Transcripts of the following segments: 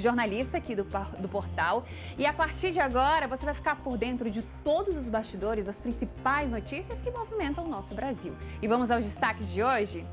jornalista aqui do portal. E a partir de agora, você vai ficar por dentro de todos os bastidores das principais notícias que movimentam o nosso Brasil. E vamos aos destaques de hoje?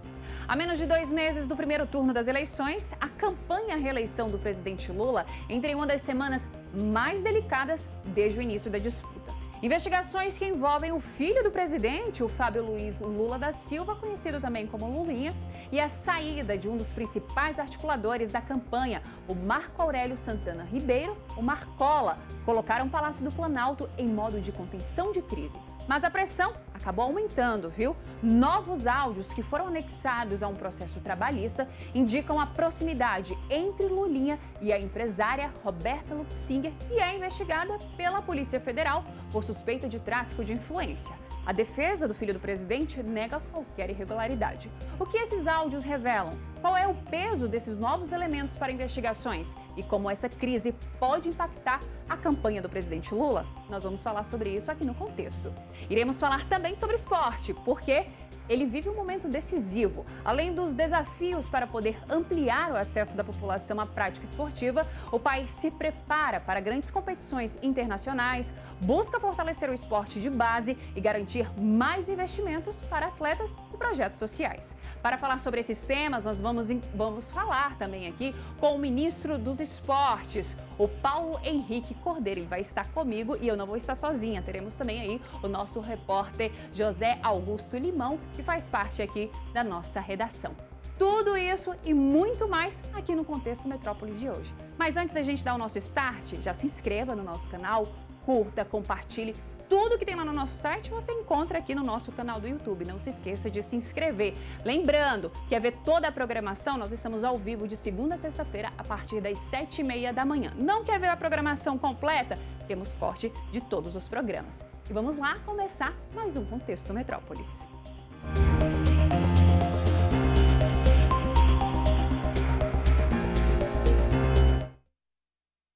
A menos de 2 meses do primeiro turno das eleições, a campanha à reeleição do presidente Lula entra em uma das semanas mais delicadas desde o início da disputa. Investigações que envolvem o filho do presidente, o Fábio Luiz Lula da Silva, conhecido também como Lulinha, e a saída de um dos principais articuladores da campanha, o Marco Aurélio Santana Ribeiro, o Marcola, colocaram o Palácio do Planalto em modo de contenção de crise. Mas a pressão acabou aumentando, viu? Novos áudios que foram anexados a um processo trabalhista indicam a proximidade entre Lulinha e a empresária Roberta Lutzinger, que é investigada pela Polícia Federal por suspeita de tráfico de influência. A defesa do filho do presidente nega qualquer irregularidade. O que esses áudios revelam? Qual é o peso desses novos elementos para investigações? E como essa crise pode impactar a campanha do presidente Lula? Nós vamos falar sobre isso aqui no Contexto. Iremos falar também sobre esporte, porque ele vive um momento decisivo. Além dos desafios para poder ampliar o acesso da população à prática esportiva, o país se prepara para grandes competições internacionais, busca fortalecer o esporte de base e garantir mais investimentos para atletas e projetos sociais. Para falar sobre esses temas, nós vamos falar também aqui com o ministro dos Esportes, o Paulo Henrique Cordeiro. Ele vai estar comigo e eu não vou estar sozinha. Teremos também aí o nosso repórter José Augusto Limão, que faz parte aqui da nossa redação. Tudo isso e muito mais aqui no Contexto Metrópolis de hoje. Mas antes da gente dar o nosso start, já se inscreva no nosso canal, curta, compartilhe. Tudo que tem lá no nosso site você encontra aqui no nosso canal do YouTube. Não se esqueça de se inscrever. Lembrando, quer ver toda a programação? Nós estamos ao vivo de segunda a sexta-feira a partir das 7h30 da manhã. Não quer ver a programação completa? Temos corte de todos os programas. E vamos lá começar mais um Contexto Metrópolis.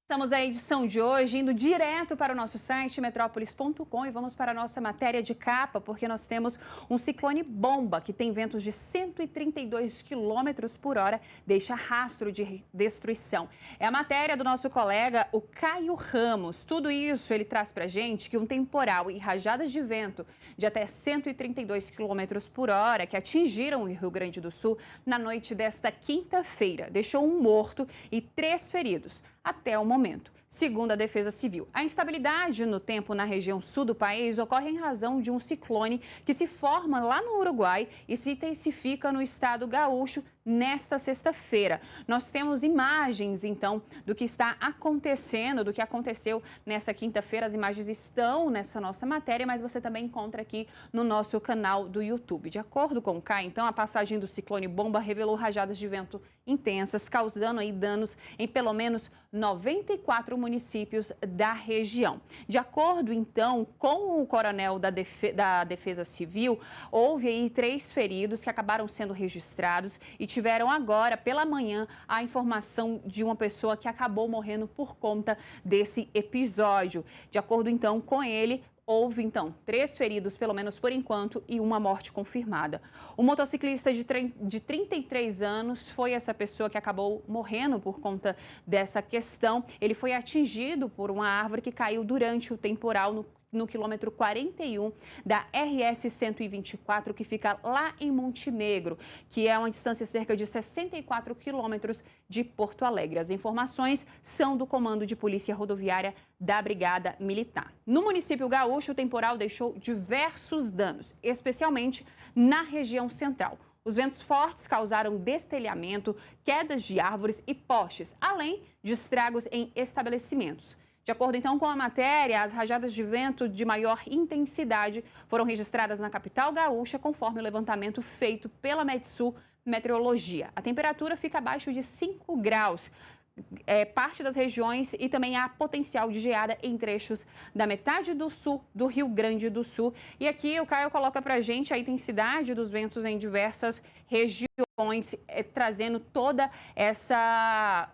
Estamos à edição de hoje, indo direto para o nosso site metrópolis.com e vamos para a nossa matéria de capa, porque nós temos um ciclone bomba que tem ventos de 132 km por hora, deixa rastro de destruição. É a matéria do nosso colega, o Caio Ramos. Tudo isso ele traz para a gente que um temporal e rajadas de vento de até 132 km por hora que atingiram o Rio Grande do Sul na noite desta quinta-feira, deixou um morto e 3 feridos. Até o momento. Segundo a Defesa Civil, a instabilidade no tempo na região sul do país ocorre em razão de um ciclone que se forma lá no Uruguai e se intensifica no estado gaúcho nesta sexta-feira. Nós temos imagens, então, do que está acontecendo, do que aconteceu nessa quinta-feira. As imagens estão nessa nossa matéria, mas você também encontra aqui no nosso canal do YouTube. De acordo com o CAI, então, a passagem do ciclone bomba revelou rajadas de vento intensas, causando aí danos em pelo menos 94 municípios da região. De acordo, então, com o coronel da Defesa Civil, houve aí 3 feridos que acabaram sendo registrados e tiveram agora, pela manhã, a informação de uma pessoa que acabou morrendo por conta desse episódio. De acordo, então, com ele, houve, então, 3 feridos, pelo menos por enquanto, e uma morte confirmada. O motociclista de 33 anos foi essa pessoa que acabou morrendo por conta dessa questão. Ele foi atingido por uma árvore que caiu durante o temporal no quilômetro 41 da RS 124, que fica lá em Montenegro, que é uma distância cerca de 64 quilômetros de Porto Alegre. As informações são do Comando de Polícia Rodoviária da Brigada Militar. No município gaúcho, o temporal deixou diversos danos, especialmente na região central. Os ventos fortes causaram destelhamento, quedas de árvores e postes, além de estragos em estabelecimentos. De acordo, então, com a matéria, as rajadas de vento de maior intensidade foram registradas na capital gaúcha, conforme o levantamento feito pela Metsul Meteorologia. A temperatura fica abaixo de 5 graus. Parte das regiões e também há potencial de geada em trechos da metade do sul do Rio Grande do Sul. E aqui o Caio coloca para a gente a intensidade dos ventos em diversas regiões, trazendo toda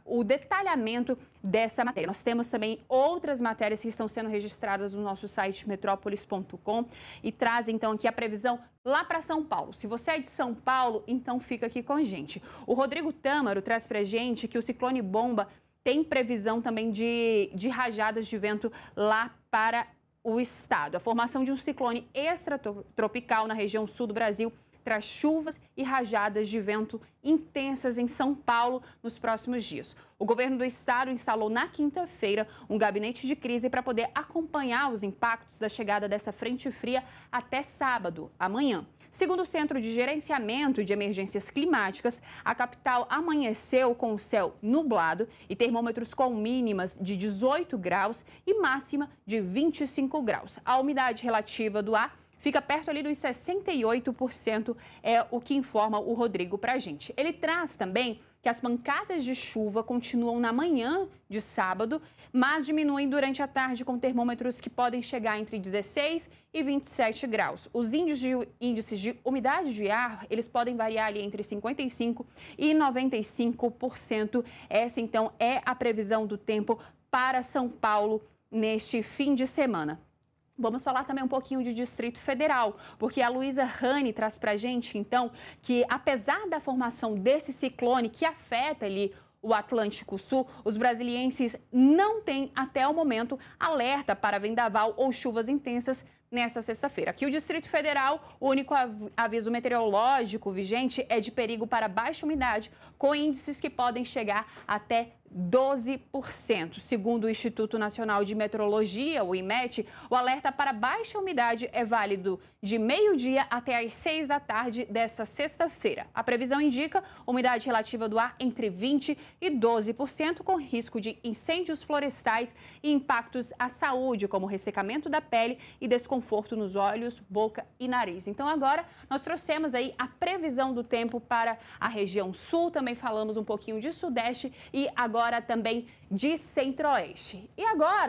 o detalhamento dessa matéria. Nós temos também outras matérias que estão sendo registradas no nosso site metrópolis.com e trazem então aqui a previsão lá para São Paulo. Se você é de São Paulo, então fica aqui com a gente. O Rodrigo Tâmaro traz para a gente que o ciclone bomba tem previsão também de rajadas de vento lá para o estado. A formação de um ciclone extratropical na região sul do Brasil traz chuvas e rajadas de vento intensas em São Paulo nos próximos dias. O governo do estado instalou na quinta-feira um gabinete de crise para poder acompanhar os impactos da chegada dessa frente fria até sábado, amanhã. Segundo o Centro de Gerenciamento de Emergências Climáticas, a capital amanheceu com o céu nublado e termômetros com mínimas de 18 graus e máxima de 25 graus. A umidade relativa do ar fica perto ali dos 68%, é o que informa o Rodrigo para a gente. Ele traz também que as pancadas de chuva continuam na manhã de sábado, mas diminuem durante a tarde com termômetros que podem chegar entre 16 e 27 graus. Os índices de umidade de ar, eles podem variar ali entre 55% e 95%. Essa, então, é a previsão do tempo para São Paulo neste fim de semana. Vamos falar também um pouquinho de Distrito Federal, porque a Luísa Rani traz para a gente, então, que apesar da formação desse ciclone que afeta ali o Atlântico Sul, os brasilienses não têm, até o momento, alerta para vendaval ou chuvas intensas nessa sexta-feira. Aqui o Distrito Federal, o único aviso meteorológico vigente é de perigo para baixa umidade, com índices que podem chegar até 12%. Segundo o Instituto Nacional de Meteorologia, o IMET, o alerta para baixa umidade é válido de meio-dia até às 6 da tarde desta sexta-feira. A previsão indica umidade relativa do ar entre 20% e 12%, com risco de incêndios florestais e impactos à saúde, como ressecamento da pele e desconforto nos olhos, boca e nariz. Então, agora, nós trouxemos aí a previsão do tempo para a região sul, também falamos um pouquinho de sudeste e agora também de centro-oeste. E agora,